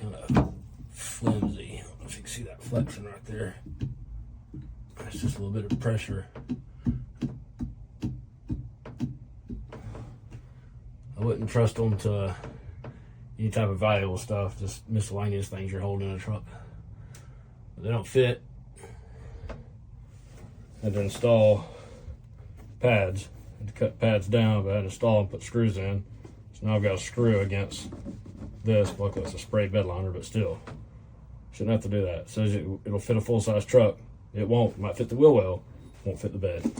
kind of flimsy. I don't know if you can see that flexing right there. That's just a little bit of pressure. I wouldn't trust them to any type of valuable stuff, just miscellaneous things you're holding in a truck. But they don't fit. I had to install pads. I had to cut pads down, but I had to install and put screws in. So now I've got a screw against this. Luckily it's a spray bed liner, but still. Shouldn't have to do that. It says it'll fit a full-size truck. It won't. It might fit the wheel well, won't fit the bed.